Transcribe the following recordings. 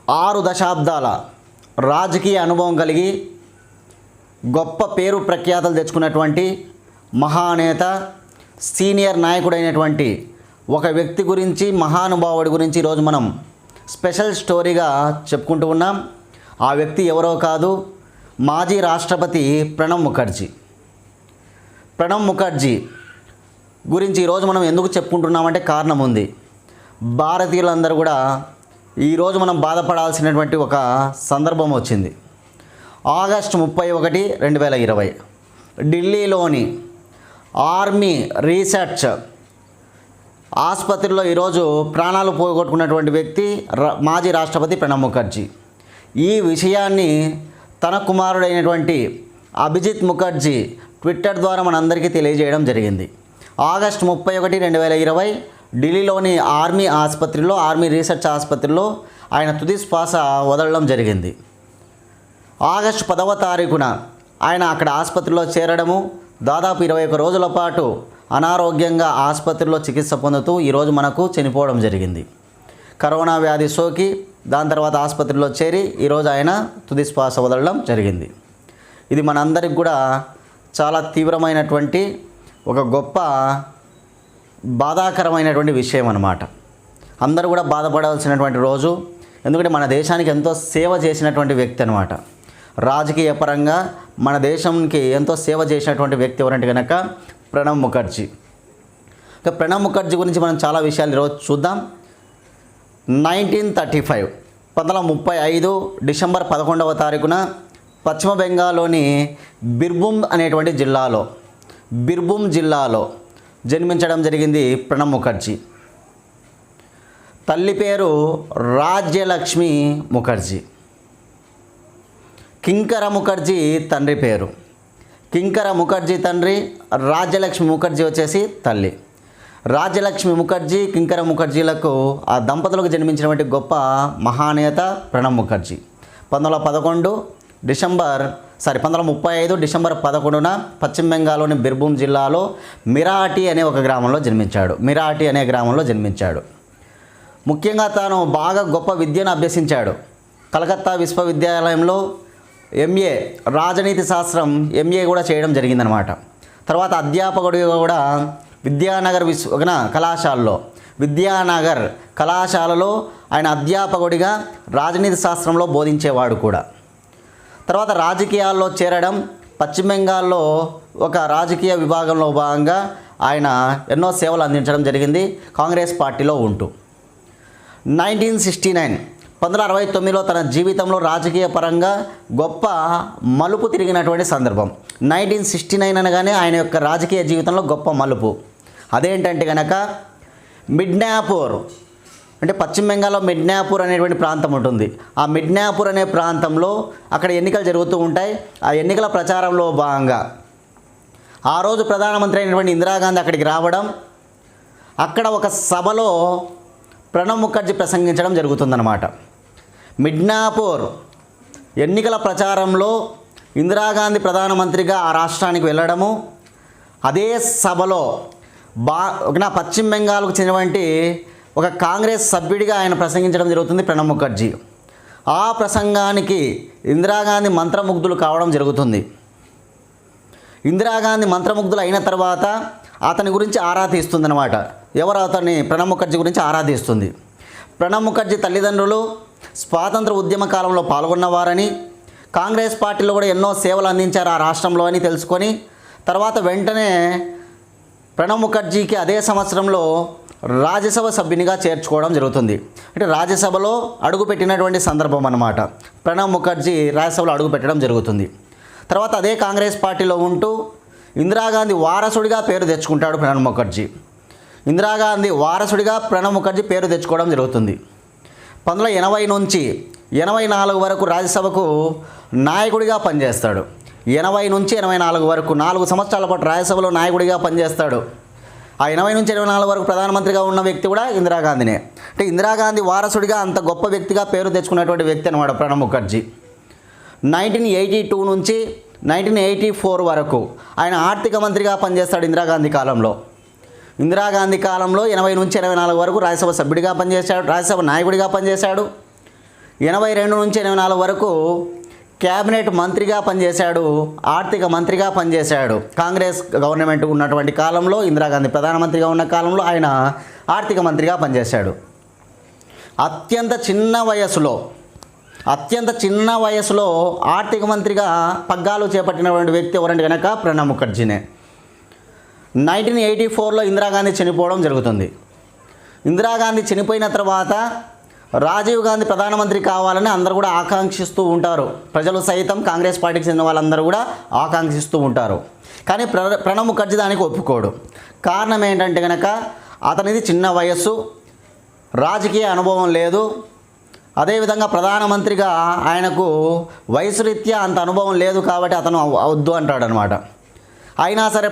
6 దశాబ్దాల రాజకీయ అనుభవం కలిగి గొప్ప పేరు ప్రఖ్యాతలు తెచ్చుకున్నటువంటి మహానేత, సీనియర్ నాయకుడైనటువంటి ఒక వ్యక్తి గురించి, మహానుభావుడి గురించి ఈరోజు మనం స్పెషల్ స్టోరీగా చెప్పుకుంటూ ఉన్నాం. ఆ వ్యక్తి ఎవరో కాదు, మాజీ రాష్ట్రపతి ప్రణబ్ ముఖర్జీ. ప్రణబ్ ముఖర్జీ గురించి ఈరోజు మనం ఎందుకు చెప్పుకుంటున్నామంటే కారణం ఉంది. భారతీయులందరూ కూడా ఈరోజు మనం బాధపడాల్సినటువంటి ఒక సందర్భం వచ్చింది. ఆగస్టు 31, 2020 ఢిల్లీలోని ఆర్మీ రీసెర్చ్ ఆసుపత్రిలో ఈరోజు ప్రాణాలు పోగొట్టుకున్నటువంటి వ్యక్తి మాజీ రాష్ట్రపతి ప్రణబ్ ముఖర్జీ. ఈ విషయాన్ని తన కుమారుడైనటువంటి అభిజిత్ ముఖర్జీ ట్విట్టర్ ద్వారా మనందరికీ తెలియజేయడం జరిగింది. ఆగస్టు 31, 2020 ఢిల్లీలోని ఆర్మీ ఆసుపత్రిలో, ఆర్మీ రీసెర్చ్ ఆసుపత్రిలో ఆయన తుది శ్వాస వదలడం జరిగింది. ఆగస్టు 10వ తారీఖున ఆయన అక్కడ ఆసుపత్రిలో చేరడము, దాదాపు 21 రోజుల పాటు అనారోగ్యంగా ఆసుపత్రిలో చికిత్స పొందుతూ ఈరోజు మనకు చనిపోవడం జరిగింది. కరోనా వ్యాధి సోకి దాని తర్వాత ఆసుపత్రిలో చేరి ఈరోజు ఆయన తుది శ్వాస వదలడం జరిగింది. ఇది మనందరికి కూడా చాలా తీవ్రమైనటువంటి ఒక గొప్ప బాధాకరమైనటువంటి విషయం అన్నమాట. అందరూ కూడా బాధపడాల్సినటువంటి రోజు. ఎందుకంటే మన దేశానికి ఎంతో సేవ చేసినటువంటి వ్యక్తి అన్నమాట. రాజకీయ పరంగా మన దేశంకి ఎంతో సేవ చేసినటువంటి వ్యక్తి ఎవరంటే కనుక ప్రణబ్ ముఖర్జీ. ప్రణబ్ ముఖర్జీ గురించి మనం చాలా విషయాలు ఈరోజు చూద్దాం. 1935 డిసెంబర్ 11వ తారీఖున పశ్చిమ బెంగాల్లోని బిర్భూమ్ జిల్లాలో జన్మించడం జరిగింది ప్రణబ్ ముఖర్జీ. తల్లి పేరు రాజ్యలక్ష్మి ముఖర్జీ. కింకర ముఖర్జీ తండ్రి పేరు. కింకర ముఖర్జీ తండ్రి, రాజ్యలక్ష్మి ముఖర్జీ వచ్చేసి తల్లి. రాజ్యలక్ష్మి ముఖర్జీ, కింకర ముఖర్జీలకు ఆ దంపతులకు జన్మించినటువంటి గొప్ప మహానేత ప్రణబ్ ముఖర్జీ. 1935 డిసెంబర్ 11న పశ్చిమ బెంగాల్లోని బిర్భూమ్ జిల్లాలో మిరాటి అనే గ్రామంలో జన్మించాడు. ముఖ్యంగా తాను బాగా గొప్ప విద్యను అభ్యసించాడు. కలకత్తా విశ్వవిద్యాలయంలో ఎంఏ రాజనీతి శాస్త్రం ఎంఏ కూడా చేయడం జరిగిందనమాట. తర్వాత అధ్యాపకుడిగా కూడా విద్యానగర్ కళాశాలలో ఆయన అధ్యాపకుడిగా రాజనీతి శాస్త్రంలో బోధించేవాడు కూడా. తర్వాత రాజకీయాల్లో చేరడం, పశ్చిమ బెంగాల్లో ఒక రాజకీయ విభాగంలో భాగంగా ఆయన ఎన్నో సేవలు అందించడం జరిగింది కాంగ్రెస్ పార్టీలో ఉంటూ. 1969 తన జీవితంలో రాజకీయ పరంగా గొప్ప మలుపు తిరిగినటువంటి సందర్భం. 1969 అనగానే ఆయన యొక్క రాజకీయ జీవితంలో గొప్ప మలుపు. అదేంటంటే కనుక మిడ్నాపూర్, అంటే పశ్చిమ బెంగాల్లో మిడ్నాపూర్ అనేటువంటి ప్రాంతం ఉంటుంది. ఆ మిడ్నాపూర్ అనే ప్రాంతంలో అక్కడ ఎన్నికలు జరుగుతూ ఉంటాయి. ఆ ఎన్నికల ప్రచారంలో భాగంగా ఆ రోజు ప్రధానమంత్రి అయినటువంటి ఇందిరాగాంధీ అక్కడికి రావడం, అక్కడ ఒక సభలో ప్రణబ్ ముఖర్జీ ప్రసంగించడం జరుగుతుందన్నమాట. మిడ్నాపూర్ ఎన్నికల ప్రచారంలో ఇందిరాగాంధీ ప్రధానమంత్రిగా ఆ రాష్ట్రానికి వెళ్ళడము, అదే సభలో పశ్చిమ బెంగాల్కు చెందినటువంటి ఒక కాంగ్రెస్ సభ్యుడిగా ఆయన ప్రసంగించడం జరుగుతుంది ప్రణబ్ ముఖర్జీ. ఆ ప్రసంగానికి ఇందిరాగాంధీ మంత్రముగ్ధులు కావడం జరుగుతుంది. ఇందిరాగాంధీ మంత్రముగ్ధులు అయిన తర్వాత అతని గురించి ఆరా తీస్తుందన్నమాట. ప్రణబ్ ముఖర్జీ గురించి ఆరా తీస్తుంది. ప్రణబ్ ముఖర్జీ తల్లిదండ్రులు స్వాతంత్ర ఉద్యమ కాలంలో పాల్గొన్నవారని, కాంగ్రెస్ పార్టీలో కూడా ఎన్నో సేవలు అందించారు ఆ రాష్ట్రంలో అని తెలుసుకొని, తర్వాత వెంటనే ప్రణబ్ ముఖర్జీకి అదే సంవత్సరంలో రాజ్యసభ సభ్యునిగా చేర్చుకోవడం జరుగుతుంది. అంటే రాజ్యసభలో అడుగుపెట్టినటువంటి సందర్భం అన్నమాట. ప్రణబ్ ముఖర్జీ రాజ్యసభలో అడుగుపెట్టడం జరుగుతుంది. తర్వాత అదే కాంగ్రెస్ పార్టీలో ఉంటూ ఇందిరాగాంధీ వారసుడిగా పేరు తెచ్చుకుంటాడు ప్రణబ్ ముఖర్జీ. ప్రణబ్ ముఖర్జీ పేరు తెచ్చుకోవడం జరుగుతుంది. 1980 నుంచి 84 వరకు రాజ్యసభకు నాయకుడిగా పనిచేస్తాడు. 80 నుంచి 84 వరకు 4 సంవత్సరాల పాటు రాజ్యసభలో నాయకుడిగా పనిచేస్తాడు. ఆ 80 నుంచి 84 వరకు ప్రధానమంత్రిగా ఉన్న వ్యక్తి కూడా ఇందిరాగాంధీనే. అంటే ఇందిరాగాంధీ వారసుడిగా అంత గొప్ప వ్యక్తిగా పేరు తెచ్చుకున్నటువంటి వ్యక్తి అన్నమాట ప్రణబ్ ముఖర్జీ. 1982 నుంచి 1984 వరకు ఆయన ఆర్థిక మంత్రిగా పనిచేస్తాడు ఇందిరాగాంధీ కాలంలో. ఇందిరాగాంధీ కాలంలో 80 నుంచి 84 వరకు రాజ్యసభ సభ్యుడిగా పనిచేశాడు, రాజ్యసభ నాయకుడిగా పనిచేశాడు. 82 నుంచి 84 వరకు క్యాబినెట్ మంత్రిగా పనిచేశాడు, ఆర్థిక మంత్రిగా పనిచేశాడు. కాంగ్రెస్ గవర్నమెంట్ ఉన్నటువంటి కాలంలో, ఇందిరాగాంధీ ప్రధానమంత్రిగా ఉన్న కాలంలో ఆయన ఆర్థిక మంత్రిగా పనిచేశాడు. అత్యంత చిన్న వయసులో ఆర్థిక మంత్రిగా పగ్గాలు చేపట్టినటువంటి వ్యక్తి ఎవరంటే కనుక ప్రణబ్ ముఖర్జీనే. 1984లో ఇందిరాగాంధీ చనిపోవడం జరుగుతుంది. ఇందిరాగాంధీ చనిపోయిన తర్వాత రాజీవ్ గాంధీ ప్రధానమంత్రి కావాలని అందరూ కూడా ఆకాంక్షిస్తూ ఉంటారు. ప్రజలు సైతం, కాంగ్రెస్ పార్టీకి చెందిన వాళ్ళందరూ కూడా ఆకాంక్షిస్తూ ఉంటారు. కానీ ప్రణబ్ ముఖర్జీ దానికి ఒప్పుకోడు. కారణం ఏంటంటే కనుక అతనిది చిన్న వయస్సు, రాజకీయ అనుభవం లేదు. అదేవిధంగా ప్రధానమంత్రిగా ఆయనకు వయసు రీత్యా అంత అనుభవం లేదు కాబట్టి అతను వద్దు అంటాడనమాట. అయినా సరే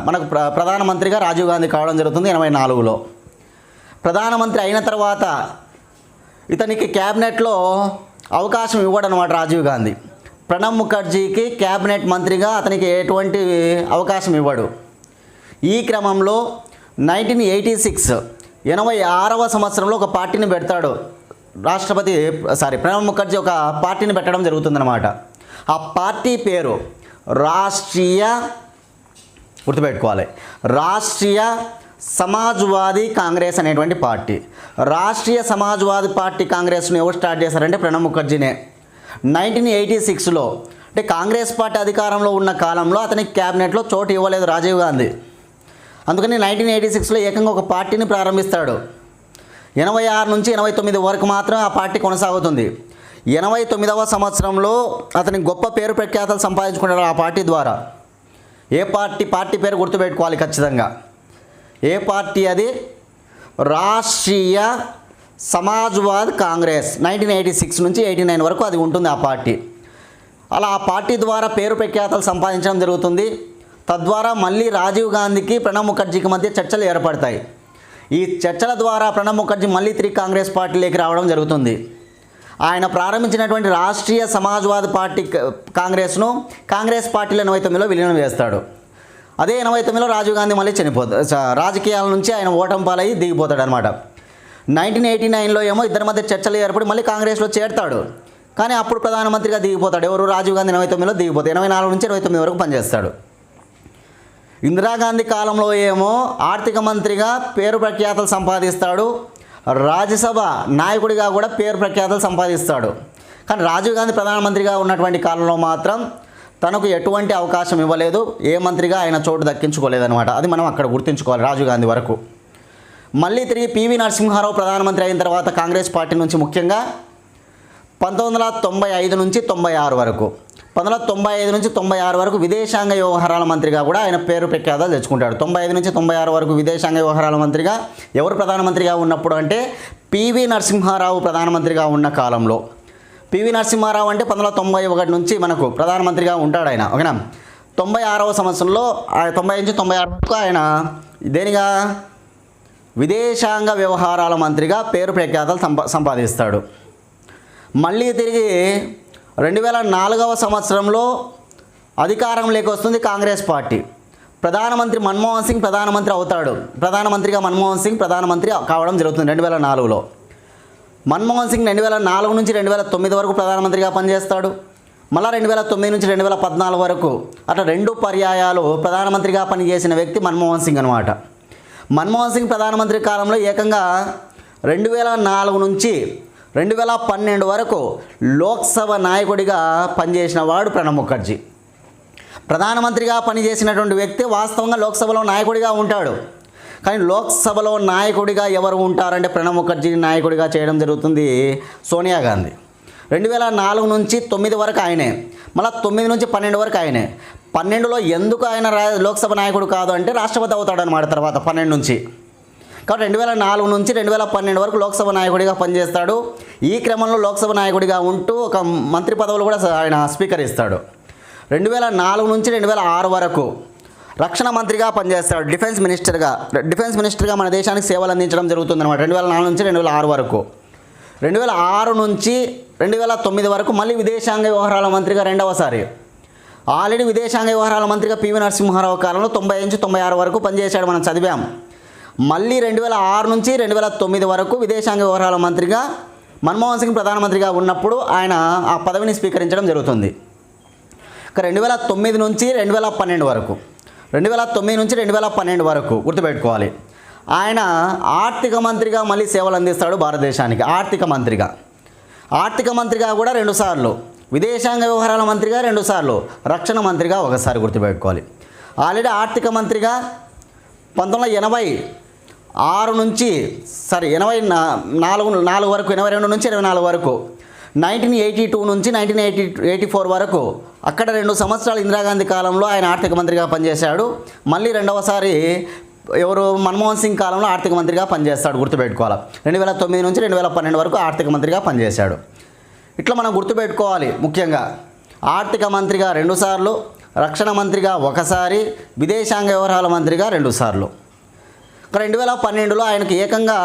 మనకు ప్రధానమంత్రిగా రాజీవ్ గాంధీ కావడం జరుగుతుంది 84లో. ప్రధానమంత్రి అయిన తర్వాత ఇతనికి క్యాబినెట్లో అవకాశం ఇవ్వడనమాట రాజీవ్ గాంధీ. ప్రణబ్ ముఖర్జీకి క్యాబినెట్ మంత్రిగా అతనికి ఎటువంటి అవకాశం ఇవ్వడు. ఈ క్రమంలో 1986 సంవత్సరంలో ఒక పార్టీని పెడతాడు ప్రణబ్ ముఖర్జీ. ఒక పార్టీని పెట్టడం జరుగుతుందన్నమాట. ఆ పార్టీ పేరు రాష్ట్రీయ సమాజ్వాదీ కాంగ్రెస్ అనేటువంటి పార్టీ. రాష్ట్రీయ సమాజ్వాదీ పార్టీ కాంగ్రెస్ను ఎవరు స్టార్ట్ చేశారంటే ప్రణబ్ ముఖర్జీనే. 1986లో అంటే కాంగ్రెస్ పార్టీ అధికారంలో ఉన్న కాలంలో అతనికి క్యాబినెట్లో చోటు ఇవ్వలేదు రాజీవ్ గాంధీ. అందుకని 1986లో ఏకంగా ఒక పార్టీని ప్రారంభిస్తాడు. 86 నుంచి 89 వరకు మాత్రమే ఆ పార్టీ కొనసాగుతుంది. 89వ సంవత్సరంలో అతని గొప్ప పేరు ప్రఖ్యాతలు సంపాదించుకున్నాడు ఆ పార్టీ ద్వారా. ఏ పార్టీ పేరు గుర్తుపెట్టుకోవాలి ఖచ్చితంగా. ఏ పార్టీ అది? రాష్ట్రీయ సమాజ్వాద్ కాంగ్రెస్. 1986 నుంచి 89 వరకు అది ఉంటుంది ఆ పార్టీ. అలా ఆ పార్టీ ద్వారా పేరు ప్రఖ్యాతలు సంపాదించడం జరుగుతుంది. తద్వారా మళ్ళీ రాజీవ్ గాంధీకి ప్రణబ్ ముఖర్జీకి మధ్య చర్చలు ఏర్పడతాయి. ఈ చర్చల ద్వారా ప్రణబ్ ముఖర్జీ మళ్ళీ తిరిగి కాంగ్రెస్ పార్టీలోకి రావడం జరుగుతుంది. ఆయన ప్రారంభించినటువంటి రాష్ట్రీయ సమాజ్వాదీ పార్టీ కాంగ్రెస్ను కాంగ్రెస్ పార్టీలో 89లో విలీనం చేస్తాడు. అదే 89లో రాజీవ్ గాంధీ మళ్ళీ రాజకీయాల నుంచి ఆయన ఓటమి పాలయ్యి దిగిపోతాడు అనమాట. 1989లో ఏమో ఇద్దరి మధ్య చర్చలు ఏర్పడి మళ్ళీ కాంగ్రెస్లో చేరతాడు. కానీ అప్పుడు ప్రధానమంత్రిగా దిగిపోతాడు. ఎవరు? రాజీవ్ గాంధీ 89లో దిగిపోతాడు. 84 నుంచి 89 వరకు పనిచేస్తాడు. ఇందిరాగాంధీ కాలంలో ఏమో ఆర్థిక మంత్రిగా పేరు ప్రఖ్యాతలు సంపాదిస్తాడు. రాజ్యసభ నాయకుడిగా కూడా పేరు ప్రఖ్యాతలు సంపాదిస్తాడు. కానీ రాజీవ్ గాంధీ ప్రధానమంత్రిగా ఉన్నటువంటి కాలంలో మాత్రం తనకు ఎటువంటి అవకాశం ఇవ్వలేదు. ఏ మంత్రిగా ఆయన చోటు దక్కించుకోలేదన్నమాట. అది మనం అక్కడ గుర్తుంచుకోవాలి రాజీవ్ గాంధీ వరకు. మళ్ళీ తిరిగి పివి నరసింహారావు ప్రధానమంత్రి అయిన తర్వాత కాంగ్రెస్ పార్టీ నుంచి ముఖ్యంగా 1995 నుంచి 96 వరకు 1995 నుంచి 96 వరకు విదేశాంగ వ్యవహారాల మంత్రిగా కూడా ఆయన పేరు ప్రఖ్యాతలు తెచ్చుకుంటాడు. 95 నుంచి 96 వరకు విదేశాంగ వ్యవహారాల మంత్రిగా ఎవరు ప్రధానమంత్రిగా ఉన్నప్పుడు అంటే పివి నరసింహారావు ప్రధానమంత్రిగా ఉన్న కాలంలో. పివి నరసింహారావు అంటే 1991 నుంచి మనకు ప్రధానమంత్రిగా ఉంటాడు ఆయన. ఓకేనా. 96వ సంవత్సరంలో 90 నుంచి 96 వరకు ఆయన దేనిగా విదేశాంగ వ్యవహారాల మంత్రిగా పేరు ప్రఖ్యాతలు సంపాదిస్తాడు. మళ్ళీ తిరిగి 2004వ సంవత్సరంలో అధికారంలోకి వస్తుంది కాంగ్రెస్ పార్టీ. ప్రధానమంత్రి మన్మోహన్ సింగ్ ప్రధానమంత్రి అవుతాడు. ప్రధానమంత్రిగా మన్మోహన్ సింగ్ ప్రధానమంత్రి కావడం జరుగుతుంది 2004లో. మన్మోహన్ సింగ్ 2004 నుంచి 2009 వరకు ప్రధానమంత్రిగా పనిచేస్తాడు. మళ్ళీ 2009 నుంచి 2014 వరకు అట్లా 2 పర్యాయాలు ప్రధానమంత్రిగా పనిచేసిన వ్యక్తి మన్మోహన్ సింగ్ అనమాట. మన్మోహన్ సింగ్ ప్రధానమంత్రి కాలంలో ఏకంగా 2004 నుంచి 2012 వరకు లోక్సభ నాయకుడిగా పనిచేసిన వాడు ప్రణబ్ ముఖర్జీ. ప్రధానమంత్రిగా పనిచేసినటువంటి వ్యక్తి వాస్తవంగా లోక్సభలో నాయకుడిగా ఉంటాడు. కానీ లోక్సభలో నాయకుడిగా ఎవరు ఉంటారంటే ప్రణబ్ ముఖర్జీని నాయకుడిగా చేయడం జరుగుతుంది సోనియా గాంధీ. 2004 నుంచి 9 వరకు ఆయనే, మళ్ళీ 9 నుంచి 12 వరకు ఆయనే. 12లో ఎందుకు ఆయన లోక్సభ నాయకుడు కాదు అంటే రాష్ట్రపతి అవుతాడు అనమాట తర్వాత 12 నుంచి. కాబట్టి 2004 నుంచి 2012 వరకు లోక్సభ నాయకుడిగా పనిచేస్తాడు. ఈ క్రమంలో లోక్సభ నాయకుడిగా ఉంటూ ఒక మంత్రి పదవులు కూడా ఆయన స్వీకరిస్తాడు. 2004 నుంచి 2006 వరకు రక్షణ మంత్రిగా పనిచేస్తాడు. డిఫెన్స్ మినిస్టర్గా మన దేశానికి సేవలు అందించడం జరుగుతుందన్నమాట 2004 నుంచి 2006 వరకు. 2006 నుంచి 2009 వరకు మళ్ళీ విదేశాంగ వ్యవహారాల మంత్రిగా రెండవసారి. ఆల్రెడీ విదేశాంగ వ్యవహారాల మంత్రిగా పివి నరసింహారావు కాలంలో 90 నుంచి 96 వరకు పనిచేశాడు, మనం చదివాం. మళ్ళీ 2006 నుంచి 2009 వరకు విదేశాంగ వ్యవహారాల మంత్రిగా మన్మోహన్ సింగ్ ప్రధానమంత్రిగా ఉన్నప్పుడు ఆయన ఆ పదవిని స్వీకరించడం జరుగుతుంది. ఇక 2009 నుంచి 2012 వరకు 2009 నుంచి 2012 వరకు గుర్తుపెట్టుకోవాలి. ఆయన ఆర్థిక మంత్రిగా మళ్ళీ సేవలు అందిస్తాడు భారతదేశానికి. ఆర్థిక మంత్రిగా కూడా 2 సార్లు, విదేశాంగ వ్యవహారాల మంత్రిగా 2 సార్లు, రక్షణ మంత్రిగా ఒకసారి గుర్తుపెట్టుకోవాలి. ఆల్రెడీ ఆర్థిక మంత్రిగా 1986 నుంచి 84 వరకు, 22 నుంచి 24 వరకు, 1982 నుంచి 1984 వరకు అక్కడ 2 సంవత్సరాలు ఇందిరాగాంధీ కాలంలో ఆయన ఆర్థిక మంత్రిగా పనిచేశాడు. మళ్ళీ రెండవసారి మన్మోహన్ సింగ్ కాలంలో ఆర్థిక మంత్రిగా పనిచేస్తాడు గుర్తుపెట్టుకోవాలి. 2009 నుంచి 2012 వరకు ఆర్థిక మంత్రిగా పనిచేశాడు. ఇట్లా మనం గుర్తుపెట్టుకోవాలి. ముఖ్యంగా ఆర్థిక మంత్రిగా 2 సార్లు, రక్షణ మంత్రిగా ఒకసారి, విదేశాంగ వ్యవహారాల మంత్రిగా 2 సార్లు. 2012లో ఆయనకు ఏకంగా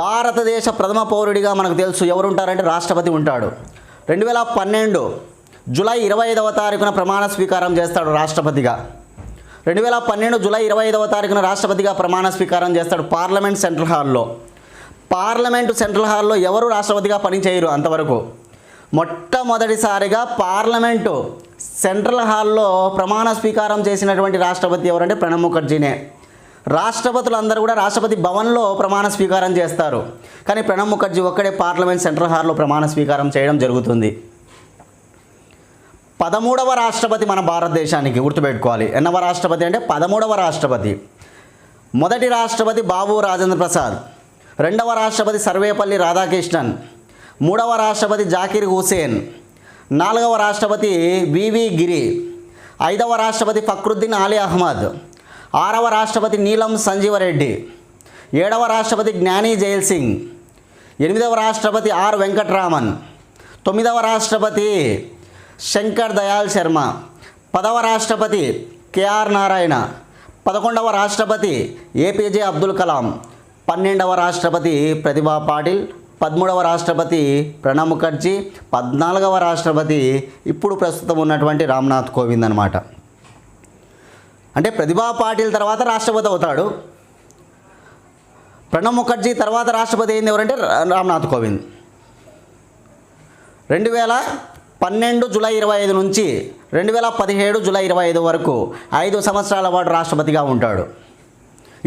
భారతదేశ ప్రథమ పౌరుడిగా మనకు తెలుసు ఎవరు ఉంటారంటే రాష్ట్రపతి ఉంటాడు. 2012 జూలై 25వ తారీఖున ప్రమాణ స్వీకారం చేస్తాడు రాష్ట్రపతిగా. 2012 జూలై 25వ తారీఖున రాష్ట్రపతిగా ప్రమాణ స్వీకారం చేస్తాడు పార్లమెంట్ సెంట్రల్ హాల్లో. పార్లమెంటు సెంట్రల్ హాల్లో ఎవరు రాష్ట్రపతిగా పనిచేయరు అంతవరకు. మొట్టమొదటిసారిగా పార్లమెంటు సెంట్రల్ హాల్లో ప్రమాణ స్వీకారం చేసినటువంటి రాష్ట్రపతి ఎవరంటే ప్రణబ్ ముఖర్జీనే. రాష్ట్రపతులు అందరూ కూడా రాష్ట్రపతి భవన్లో ప్రమాణ స్వీకారం చేస్తారు. కానీ ప్రణబ్ ముఖర్జీ ఒక్కడే పార్లమెంట్ సెంట్రల్ హాల్లో ప్రమాణ స్వీకారం చేయడం జరుగుతుంది. 13వ రాష్ట్రపతి మన భారతదేశానికి గుర్తుపెట్టుకోవాలి. ఎన్నవ రాష్ట్రపతి అంటే 13వ రాష్ట్రపతి. మొదటి రాష్ట్రపతి బాబు రాజేంద్ర ప్రసాద్, రెండవ రాష్ట్రపతి సర్వేపల్లి రాధాకృష్ణన్, మూడవ రాష్ట్రపతి జాకిర్ హుసేన్, నాలుగవ రాష్ట్రపతి వివి గిరి, ఐదవ రాష్ట్రపతి ఫక్రుద్దీన్ అలీ అహ్మద్, ఆరవ రాష్ట్రపతి నీలం సంజీవరెడ్డి, ఏడవ రాష్ట్రపతి జ్ఞాని జైల్ సింగ్, ఎనిమిదవ రాష్ట్రపతి ఆర్ వెంకట్రామన్, తొమ్మిదవ రాష్ట్రపతి శంకర్ దయాల్ శర్మ, 10వ రాష్ట్రపతి కేఆర్ నారాయణ, 11వ రాష్ట్రపతి ఏపీజే అబ్దుల్ కలాం, 12వ రాష్ట్రపతి ప్రతిభా పాటిల్, 13వ రాష్ట్రపతి ప్రణబ్ ముఖర్జీ, 14వ రాష్ట్రపతి ఇప్పుడు ప్రస్తుతం ఉన్నటువంటి రామ్నాథ్ కోవింద్ అన్నమాట. అంటే ప్రతిభా పాటిల్ తర్వాత రాష్ట్రపతి అవుతాడు. ప్రణబ్ ముఖర్జీ తర్వాత రాష్ట్రపతి అయింది ఎవరంటే రామ్నాథ్ కోవింద్. 2012 జూలై 25 నుంచి 2017 జూలై 25 వరకు 5 సంవత్సరాల పాటు రాష్ట్రపతిగా ఉంటాడు.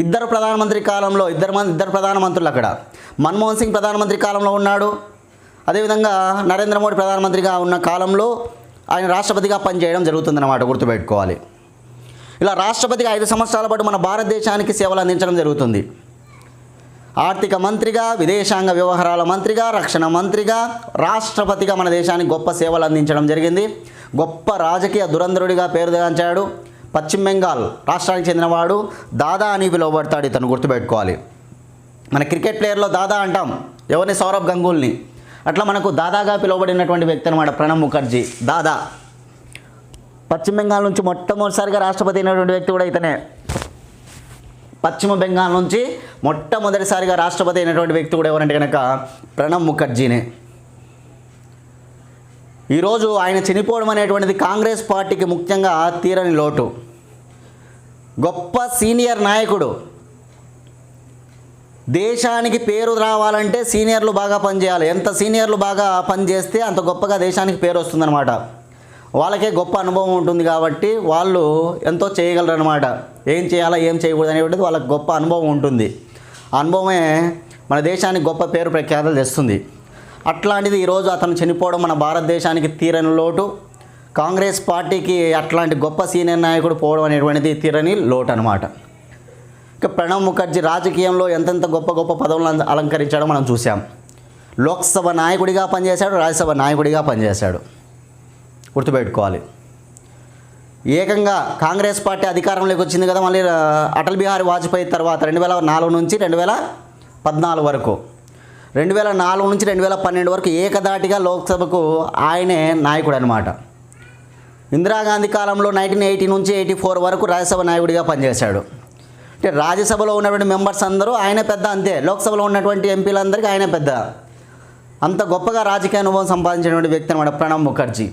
ఇద్దరు ప్రధానమంత్రి కాలంలో ఇద్దరు ప్రధానమంత్రులు అక్కడ. మన్మోహన్ సింగ్ ప్రధానమంత్రి కాలంలో ఉన్నాడు. అదేవిధంగా నరేంద్ర మోడీ ప్రధానమంత్రిగా ఉన్న కాలంలో ఆయన రాష్ట్రపతిగా పనిచేయడం జరుగుతుందన్నమాట, గుర్తుపెట్టుకోవాలి. ఇలా రాష్ట్రపతిగా 5 సంవత్సరాల పాటు మన భారతదేశానికి సేవలు అందించడం జరుగుతుంది. ఆర్థిక మంత్రిగా, విదేశాంగ వ్యవహారాల మంత్రిగా, రక్షణ మంత్రిగా, రాష్ట్రపతిగా మన దేశానికి గొప్ప సేవలు అందించడం జరిగింది. గొప్ప రాజకీయ దురంధరుడిగా పేరుగాంచాడు. పశ్చిమ బెంగాల్ రాష్ట్రానికి చెందినవాడు. దాదా అని పిలువబడతాడు ఇతను, గుర్తుపెట్టుకోవాలి. మన క్రికెట్ ప్లేయర్లో దాదా అంటాం ఎవరిని? సౌరవ్ గంగూలీని. అట్లా మనకు దాదాగా పిలువబడినటువంటి వ్యక్తి అనమాట ప్రణబ్ ముఖర్జీ, దాదా. పశ్చిమ బెంగాల్ నుంచి మొట్టమొదటిసారిగా రాష్ట్రపతి అయినటువంటి వ్యక్తి కూడా ఇతనే. పశ్చిమ బెంగాల్ నుంచి మొట్టమొదటిసారిగా రాష్ట్రపతి అయినటువంటి వ్యక్తి కూడా ఎవరంటే కనుక ప్రణబ్ ముఖర్జీనే. ఈరోజు ఆయన చనిపోవడం అనేటువంటిది కాంగ్రెస్ పార్టీకి ముఖ్యంగా తీరని లోటు. గొప్ప సీనియర్ నాయకుడు. దేశానికి పేరు రావాలంటే సీనియర్లు బాగా పనిచేయాలి. ఎంత సీనియర్లు బాగా పనిచేస్తే అంత గొప్పగా దేశానికి పేరు వస్తుందన్నమాట. వాళ్ళకే గొప్ప అనుభవం ఉంటుంది కాబట్టి వాళ్ళు ఎంతో చేయగలరు అనమాట. ఏం చేయాలా ఏం చేయకూడదు అనేటువంటిది వాళ్ళకి గొప్ప అనుభవం ఉంటుంది. ఆ అనుభవమే మన దేశానికి గొప్ప పేరు ప్రఖ్యాతలు తెస్తుంది. అట్లాంటిది ఈరోజు అతను చనిపోవడం మన భారతదేశానికి తీరని లోటు. కాంగ్రెస్ పార్టీకి అట్లాంటి గొప్ప సీనియర్ నాయకుడు పోవడం అనేటువంటిది తీరని లోటు అనమాట. ఇక ప్రణబ్ ముఖర్జీ రాజకీయంలో ఎంతెంత గొప్ప గొప్ప పదవులను అలంకరించాడో మనం చూసాం. లోక్సభ నాయకుడిగా పనిచేశాడు, రాజ్యసభ నాయకుడిగా పనిచేశాడు, గుర్తుపెట్టుకోవాలి. ఏకంగా కాంగ్రెస్ పార్టీ అధికారంలోకి వచ్చింది కదా మళ్ళీ అటల్ బిహారీ వాజ్పేయి తర్వాత 2004 నుంచి 2014 వరకు, 2004 నుంచి 2012 వరకు ఏకదాటిగా లోక్సభకు ఆయనే నాయకుడు అనమాట. ఇందిరాగాంధీ కాలంలో 1980 నుంచి 84 వరకు రాజ్యసభ నాయకుడిగా పనిచేశాడు. అంటే రాజ్యసభలో ఉన్నటువంటి మెంబర్స్ అందరూ ఆయన పెద్ద, అంతే. లోక్సభలో ఉన్నటువంటి ఎంపీలందరికీ ఆయన పెద్ద. అంత గొప్పగా రాజకీయ అనుభవం సంపాదించినటువంటి వ్యక్తి అనమాట ప్రణబ్ ముఖర్జీ.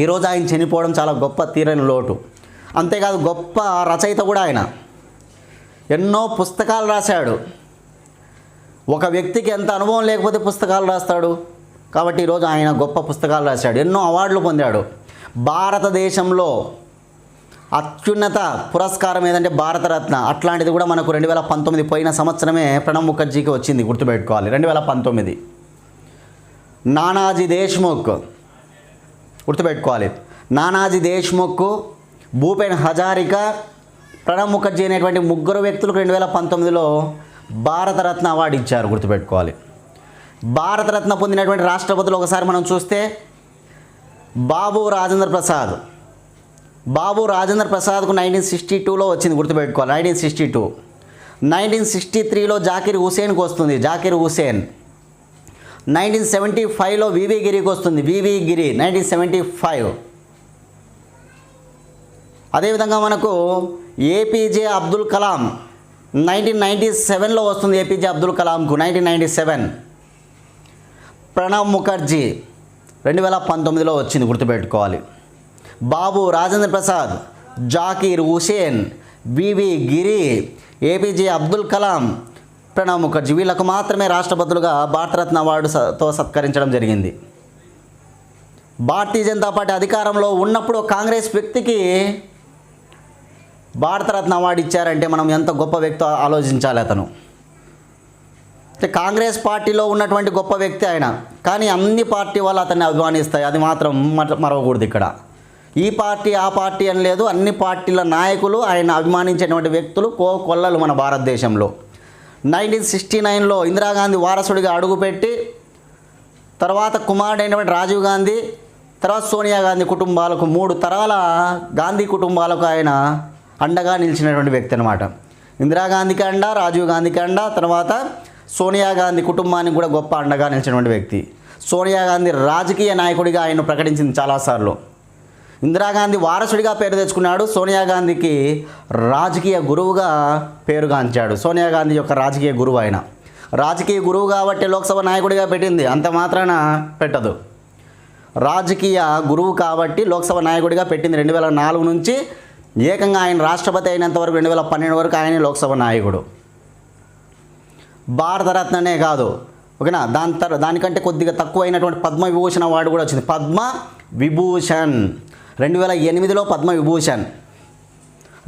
ఈరోజు ఆయన చనిపోవడం చాలా గొప్ప తీరని లోటు. అంతేకాదు గొప్ప రచయిత కూడా ఆయన. ఎన్నో పుస్తకాలు రాశాడు. ఒక వ్యక్తికి ఎంత అనుభవం లేకపోతే పుస్తకాలు రాస్తాడు. కాబట్టి ఈరోజు ఆయన గొప్ప పుస్తకాలు రాశాడు, ఎన్నో అవార్డులు పొందాడు. భారతదేశంలో అత్యున్నత పురస్కారం ఏదంటే భారతరత్న. అట్లాంటిది కూడా మనకు 2019 పోయిన సంవత్సరమే ప్రణబ్ ముఖర్జీకి వచ్చింది, గుర్తుపెట్టుకోవాలి. 2019 నానాజీ దేశ్ముఖ్, గుర్తుపెట్టుకోవాలి. నానాజీ దేశ్ముఖ్, భూపేన్ హజారికా, ప్రణబ్ ముఖర్జీ అనేటువంటి ముగ్గురు వ్యక్తులకు 2019లో భారతరత్న అవార్డు ఇచ్చారు, గుర్తుపెట్టుకోవాలి. భారతరత్న పొందినటువంటి రాష్ట్రపతులు ఒకసారి మనం చూస్తే బాబు రాజేంద్ర ప్రసాద్. బాబు రాజేంద్ర ప్రసాద్కు 1962లో వచ్చింది, గుర్తుపెట్టుకోవాలి. 1962. 1963లో జాకిర్ హుసేన్కి వస్తుంది, జాకిర్ హుసేన్. 1975లో వివి గిరికి వస్తుంది, వివి గిరి, 1975. అదేవిధంగా మనకు ఏపీజే అబ్దుల్ కలాం 1997లో వస్తుంది, ఏపీజే అబ్దుల్ కలాంకు 1997. ప్రణబ్ ముఖర్జీ 2019లో వచ్చింది, గుర్తుపెట్టుకోవాలి. బాబు రాజేంద్ర ప్రసాద్, జాకీర్ హుసేన్, వివి గిరి, ఏపీజే అబ్దుల్ కలాం, ప్రణబ్ ముఖర్జీ వీళ్ళకు మాత్రమే రాష్ట్రపతులుగా భారతరత్న అవార్డుతో సత్కరించడం జరిగింది. భారతీయ జనతా పార్టీ అధికారంలో ఉన్నప్పుడు కాంగ్రెస్ వ్యక్తికి భారతరత్న అవార్డు ఇచ్చారంటే మనం ఎంత గొప్ప వ్యక్తి ఆలోచించాలి. అతను కాంగ్రెస్ పార్టీలో ఉన్నటువంటి గొప్ప వ్యక్తి ఆయన, కానీ అన్ని పార్టీ వాళ్ళు అతన్ని అభిమానిస్తాయి, అది మాత్రం మరవకూడదు. ఇక్కడ ఈ పార్టీ ఆ పార్టీ అని లేదు, అన్ని పార్టీల నాయకులు ఆయన అభిమానించేటువంటి వ్యక్తులు కొల్లలు మన భారతదేశంలో. 1969లో ఇందిరాగాంధీ వారసుడిగా అడుగుపెట్టి తర్వాత కుమారుడైనటువంటి రాజీవ్ గాంధీ, తర్వాత సోనియా గాంధీ కుటుంబాలకు 3 తరాల గాంధీ కుటుంబాలకు ఆయన అండగా నిలిచినటువంటి వ్యక్తి అనమాట. ఇందిరాగాంధీకి అండ, రాజీవ్ గాంధీకి అండ, తర్వాత సోనియా గాంధీ కుటుంబానికి కూడా గొప్ప అండగా నిలిచినటువంటి వ్యక్తి. సోనియా గాంధీ రాజకీయ నాయకుడిగా ఆయన ప్రకటించింది చాలాసార్లు. ఇందిరాగాంధీ వారసుడిగా పేరు తెచ్చుకున్నాడు, సోనియా గాంధీకి రాజకీయ గురువుగా పేరుగాంచాడు. సోనియా గాంధీ యొక్క రాజకీయ గురువు ఆయన. రాజకీయ గురువు కాబట్టి లోక్సభ నాయకుడిగా పెట్టింది, అంత మాత్రాన పెట్టదు. రాజకీయ గురువు కాబట్టి లోక్సభ నాయకుడిగా పెట్టింది. 2004 నుంచి ఏకంగా ఆయన రాష్ట్రపతి అయినంత వరకు 2012 వరకు ఆయన లోక్సభ నాయకుడు. భారతరత్ననే కాదు, ఓకేనా, దానికంటే కొద్దిగా తక్కువైనటువంటి పద్మ విభూషణ్ అవార్డు కూడా వచ్చింది. పద్మ విభూషణ్ 2008లో పద్మ విభూషణ్,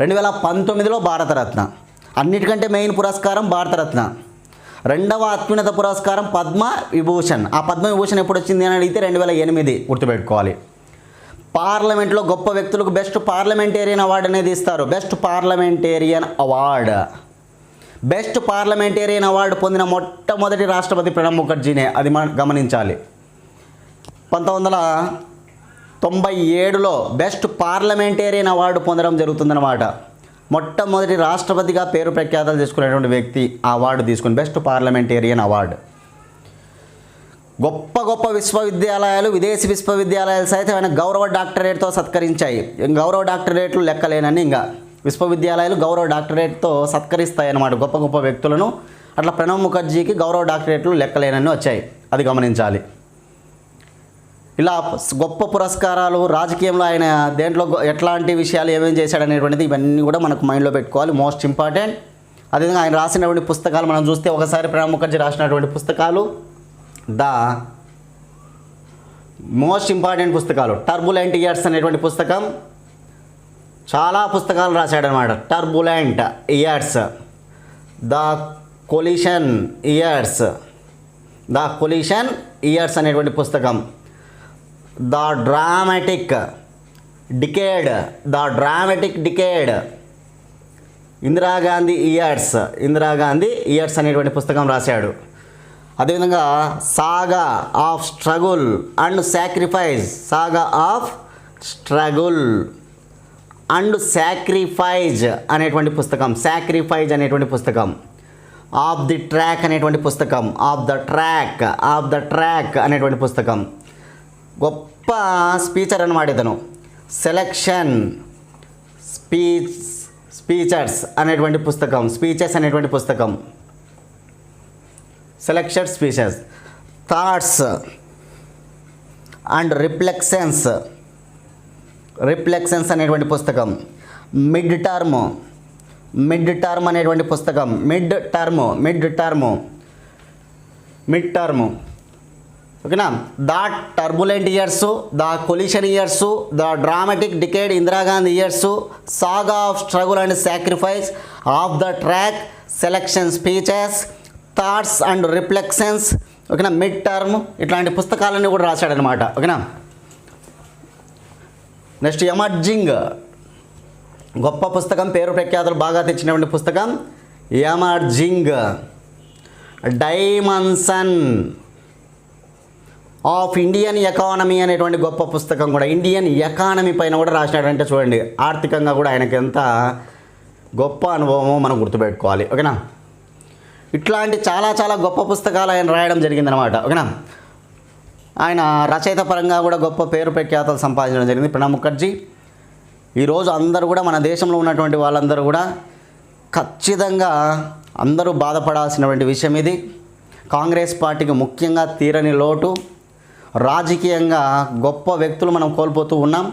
2019లో భారతరత్న. అన్నిటికంటే మెయిన్ పురస్కారం భారతరత్న. రెండవ అత్యున్నత పురస్కారం పద్మ విభూషణ్. ఆ పద్మ విభూషణ్ ఎప్పుడు వచ్చింది అని అడిగితే 2008, గుర్తుపెట్టుకోవాలి. పార్లమెంట్లో గొప్ప వ్యక్తులకు బెస్ట్ పార్లమెంటేరియన్ అవార్డు అనేది ఇస్తారు, best parliamentarian award. Best parliamentarian award పొందిన మొట్టమొదటి రాష్ట్రపతి ప్రణబ్ ముఖర్జీనే, అది మనం గమనించాలి. 1997లో బెస్ట్ పార్లమెంటేరియన్ అవార్డు పొందడం జరుగుతుందన్నమాట. మొట్టమొదటి రాష్ట్రపతిగా పేరు ప్రఖ్యాతలు చేసుకునేటువంటి వ్యక్తి ఆ అవార్డు తీసుకుని, బెస్ట్ పార్లమెంటేరియన్ అవార్డు. గొప్ప గొప్ప విశ్వవిద్యాలయాలు, విదేశీ విశ్వవిద్యాలయాలు సైతం ఆయన గౌరవ డాక్టరేట్తో సత్కరించాయి. గౌరవ డాక్టరేట్లు లెక్కలేనని, ఇంకా విశ్వవిద్యాలయాలు గౌరవ డాక్టరేట్తో సత్కరిస్తాయి అన్నమాట గొప్ప గొప్ప వ్యక్తులను. అట్లా ప్రణబ్ ముఖర్జీకి గౌరవ డాక్టరేట్లు లెక్కలేనని వచ్చాయి, అది గమనించాలి. ఇలా గొప్ప పురస్కారాలు, రాజకీయంలో ఆయన దేంట్లో ఎట్లాంటి విషయాలు ఏమేమి చేశాడు అనేటువంటిది ఇవన్నీ కూడా మనకు మైండ్లో పెట్టుకోవాలి, మోస్ట్ ఇంపార్టెంట్. అదేవిధంగా ఆయన రాసినటువంటి పుస్తకాలు మనం చూస్తే ఒకసారి ప్రణబ్ ముఖర్జీ రాసినటువంటి పుస్తకాలు ద మోస్ట్ ఇంపార్టెంట్ పుస్తకాలు. టర్బులెంట్ ఇయర్స్ అనేటువంటి పుస్తకం, చాలా పుస్తకాలు రాశాడనమాట. Turbulent years, the collision years, the collision years అనేటువంటి పుస్తకం. The dramatic decade, the dramatic decade, Indira Gandhi years, Indira Gandhi years అనేటువంటి పుస్తకం రాశాడు. అదేవిధంగా సాగా of struggle and sacrifice, saga of struggle and sacrifice అనేటువంటి పుస్తకం, సాక్రిఫైజ్ అనేటువంటి పుస్తకం. ఆఫ్ ది ట్రాక్ అనేటువంటి పుస్తకం, of the track, of the track అనేటువంటి పుస్తకం. గొప్ప స్పీచర్ అన్నమాట ఇతను. సెలెక్షన్ స్పీచర్స్ అనేటువంటి పుస్తకం, స్పీచెస్ అనేటువంటి పుస్తకం, selection speeches. Thoughts and reflections, reflections అనేటువంటి పుస్తకం. మిడ్ టర్మ్ అనేటువంటి పుస్తకం, మిడ్ టర్మ్. మిడ్ టర్మ్, ఓకేనా. The turbulent years, the collision years, the dramatic decade Indira Gandhi years, saga of struggle and sacrifice, of the track, selection speeches, thoughts and reflections, ఓకేనా. Mid term ఇట్లాంటి పుస్తకాలన్నీ కూడా రాశాడనమాట, ఓకేనా. Next emerging, గొప్ప పుస్తకం, పేరు ప్రఖ్యాతులు బాగా తెచ్చినటువంటి పుస్తకం emerging. Dimension of Indian economy అనేటువంటి గొప్ప పుస్తకం కూడా ఇండియన్ ఎకానమీ పైన కూడా రాసినాడంటే చూడండి, ఆర్థికంగా కూడా ఆయనకి ఎంత గొప్ప అనుభవమో మనం గుర్తుపెట్టుకోవాలి, ఓకేనా. ఇట్లాంటి చాలా చాలా గొప్ప పుస్తకాలు ఆయన రాయడం జరిగిందనమాట, ఓకేనా. ఆయన రచయిత పరంగా కూడా గొప్ప పేరు ప్రఖ్యాతలు సంపాదించడం జరిగింది ప్రణబ్ ముఖర్జీ. ఈరోజు అందరూ కూడా మన దేశంలో ఉన్నటువంటి వాళ్ళందరూ కూడా ఖచ్చితంగా అందరూ బాధపడాల్సినటువంటి విషయం ఇది. కాంగ్రెస్ పార్టీకి ముఖ్యంగా తీరని లోటు. రాజకీయంగా గొప్ప వ్యక్తులు మనం కోల్పోతూ ఉన్నాం.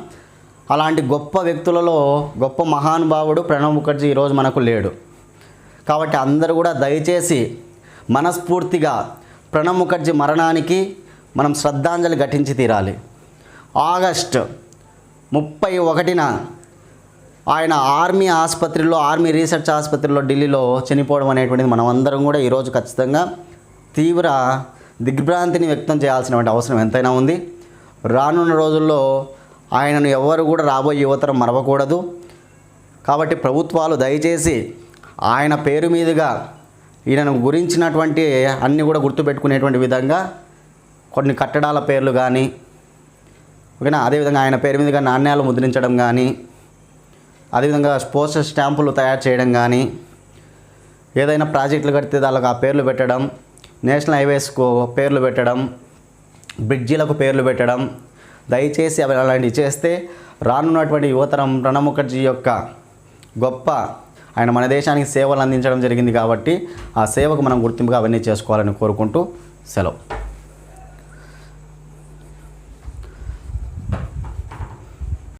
అలాంటి గొప్ప వ్యక్తులలో గొప్ప మహానుభావుడు ప్రణబ్ ముఖర్జీ ఈరోజు మనకు లేడు. కాబట్టి అందరూ కూడా దయచేసి మనస్ఫూర్తిగా ప్రణబ్ ముఖర్జీ మరణానికి మనం శ్రద్ధాంజలి ఘటించి తీరాలి. ఆగస్టు 31న ఆయన ఆర్మీ ఆసుపత్రిలో, ఆర్మీ రీసెర్చ్ ఆసుపత్రిలో ఢిల్లీలో చనిపోవడం అనేటువంటిది మనం అందరం కూడా ఈరోజు ఖచ్చితంగా తీవ్ర దిగ్భ్రాంతిని వ్యక్తం చేయాల్సినటువంటి అవసరం ఎంతైనా ఉంది. రానున్న రోజుల్లో ఆయనను ఎవరు కూడా రాబోయే యువతరం మరవకూడదు. కాబట్టి ప్రభుత్వాలు దయచేసి ఆయన పేరు మీదుగా ఈయనను గురించినటువంటి అన్నీ కూడా గుర్తుపెట్టుకునేటువంటి విధంగా కొన్ని కట్టడాల పేర్లు కానీ, ఓకేనా, అదేవిధంగా ఆయన పేరు మీదుగా నాణ్యాలు ముద్రించడం కానీ, అదేవిధంగా పోస్టల్ స్టాంపులు తయారు చేయడం కానీ, ఏదైనా ప్రాజెక్టులు కడితే దానికి ఆ పేర్లు పెట్టడం, నేషనల్ హైవేస్కు పేర్లు పెట్టడం, బ్రిడ్జీలకు పేర్లు పెట్టడం, దయచేసి అవి అలాంటివి చేస్తే రానున్నటువంటి యువతరం ప్రణబ్ ముఖర్జీ యొక్క గొప్ప, ఆయన మన దేశానికి సేవలు అందించడం జరిగింది కాబట్టి ఆ సేవకు మనం గుర్తింపుగా అవన్నీ చేసుకోవాలని కోరుకుంటూ సెలవు.